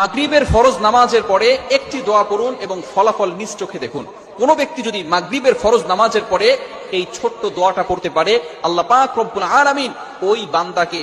মাগরিবের ফরজ নামাজের পরে একটি দোয়া পড়ুন এবং ফলাফল নিজ চোখে দেখুন। কোন ব্যক্তি যদি মাগরিবের ফরজ নামাজের পরে এই ছোট্ট দোয়াটা পড়তে পারে, আল্লাহ পাক রব্বুল আলামিন ওই বান্দাকে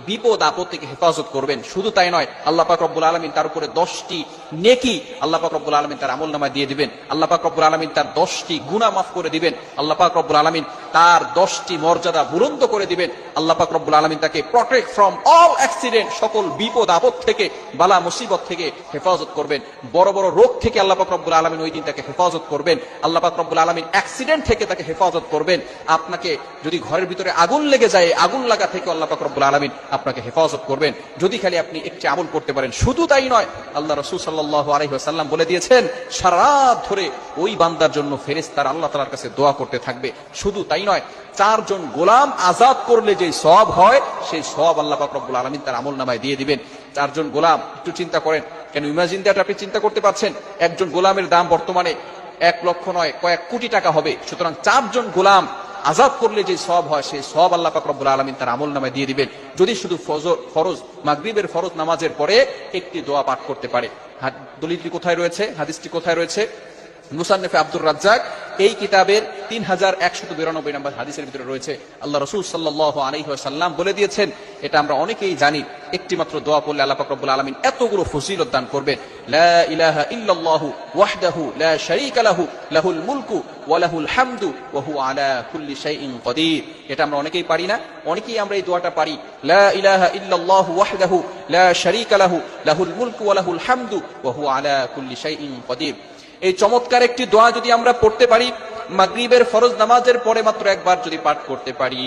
বিপদ আপদ থেকে হেফাজত করবেন। শুধু তাই নয়, আল্লাহ পাক রব্বুল আলামিন তার উপরে 10টি নেকি আল্লাহ পাক রব্বুল আলামিন তার আমলনামায় দিয়ে দিবেন। আল্লাহ পাক রব্বুল আলামিন তার 10টি গুনাহ মাফ করে দিবেন। আল্লাহ পাক রব্বুল আলামিন তার 10টি মর্যাদা বুলন্দ করে দিবেন। আল্লাহ পাক রব্বুল আলামিন তাকে প্রটেক্ট ফ্রম অল অ্যাক্সিডেন্ট, সকল বিপদ আপদ থেকে, বালা মুসিবত থেকে হেফাজত করবেন। বড় বড় রোগ থেকে আল্লাহ পাক রব্বুল আলামিন ওই দিন তাকে হেফাজত করবেন। আল্লাহ পাক রব্বুল আলামিন অ্যাক্সিডেন্ট থেকে তাকে হেফাজত করবেন। আপনাকে যদি ঘরের ভিতরে আগুন লেগে যায়, আগুন লাগা থেকে আল্লাহ পাক রব্বুল আলামিন আপনাকে হেফাজত করবেন, যদি খালি আপনি একটি আমল করতে পারেন। শুধু তাই নয়, আল্লাহ রাসূল সাল্লাল্লাহু আলাইহি ওয়াসাল্লাম বলে দিয়েছেন, সারা রাত ধরে ওই বান্দার জন্য ফেরেশতারা আল্লাহ তাআলার কাছে দোয়া করতে থাকবে। শুধু তাই নয়, 4 জন গোলাম আজাদ করলে যে সওয়াব হয়, সেই সওয়াব আল্লাহ পাক রব্বুল আলামিন তার আমলনামায় দিয়ে দিবেন। 4 জন গোলাম, একটু চিন্তা করেন, কেন ইমাজিন দ্যাট, আপনি চিন্তা করতে পারছেন একজন গোলামের দাম বর্তমানে 1 লক্ষ নয়, কয়েক কোটি টাকা হবে। সুতরাং 4 জন গোলাম আজাদ করলে যে সওয়াব হয়, সেই সওয়াব আল্লাহ পাক রব্বুল আলামিন তার আমলনামায় দিয়ে দিবেন, যদি শুধু ফরজ মাগরিবের ফরজ নামাজের পরে একটি দোয়া পাঠ করতে পারে। দলিলটি কোথায় রয়েছে, হাদিসটি কোথায় রয়েছে? মুসান্নিফে আব্দুর রাজ্জাক এই কিতাবের 3192 নম্বর হাদিসের ভিতরে রয়েছে। আল্লাহ রাসূল সাল্লাল্লাহু আলাইহি ওয়াসাল্লাম বলে দিয়েছেন, এটা আমরা অনেকেই জানি, একটি মাত্র দোয়া পড়লে আল্লাহ পাক রব্বুল আলামিন এতগুলো ফজিলত দান করবেন। লা ইলাহা ইল্লাল্লাহু ওয়াহদাহু লা শারীকা লাহু লাহুল মুলকু ওয়া লাহুল হামদু ওয়া হুয়া আলা কুল্লি শাইইন কাদির। এটা আমরা অনেকেই পারি না, অনেকেই আমরা এই দোয়াটা পারি, লা ইলাহা ইল্লাল্লাহু ওয়াহদাহু লা শারীকা লাহু লাহুল মুলকু ওয়া লাহুল হামদু ওয়া হুয়া আলা কুল্লি শাইইন কাদির। এই চমৎকার একটি দোয়া যদি আমরা পড়তে পারি, মাগরিবের ফরজ নামাজের পরে মাত্র একবার যদি পাঠ করতে পারি,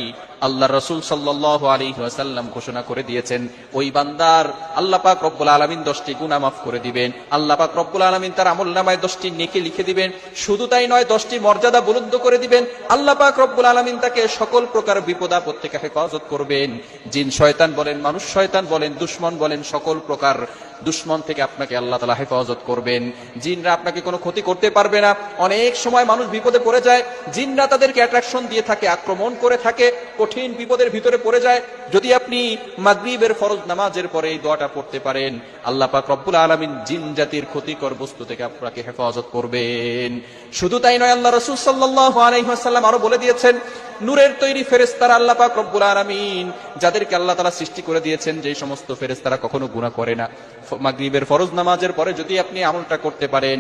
আল্লাহ রাসূল সাল্লাল্লাহু আলাইহি ওয়াসাল্লাম ঘোষণা করে দিয়েছেন, ওই বান্দার আল্লাহ পাক রব্বুল আলামিন 10টি গুনাহ মাফ করে দিবেন। আল্লাহ পাক রব্বুল আলামিন তার আমলনামায় 10টি নেকি লিখে দিবেন। শুধু তাই নয়, 10টি মর্যাদা বুলন্দ করে দিবেন। আল্লাহ পাক রব্বুল আলামিন তাকে সকল প্রকার বিপদ আপদ থেকে হেফাজত করবেন। জিন শয়তান বলেন, মানুষ শয়তান বলেন, দুশমন বলেন, সকল প্রকার দুশমন থেকে আপনাকে আল্লাহ তাআলা হেফাজত করবেন। জিনরা আপনাকে কোনো ক্ষতি করতে পারবে না। অনেক সময় মানুষ বিপদে পড়ে যায়, জিনরা তাদেরকে অ্যাট্রাকশন দিয়ে থাকে, আক্রমণ করে থাকে, কঠিন বিপদের ভিতরে পড়ে যায়। যদি আপনি মাগরিবের ফরজ নামাজের পরে এই দোয়াটা পড়তে পারেন, আল্লাহ পাক রব্বুল আলামিন জিন জাতির ক্ষতিকর বস্তু থেকে আপনাকে হেফাজত করবেন। শুধু তাই নয়, আল্লাহ রাসূল সাল্লাল্লাহু আলাইহি ওয়াসাল্লাম আরো বলে দিয়েছেন, নূরের তৈরি ফেরেশতারা আল্লাহ পাক রব্বুল আলামিন যাদেরকে আল্লাহ তাআলা সৃষ্টি করে দিয়েছেন, যে সমস্ত ফেরেশতারা কখনো গুনাহ করে না, মাগরিবের ফরজ নামাজের পরে যদি আপনি আমলটা করতে পারেন,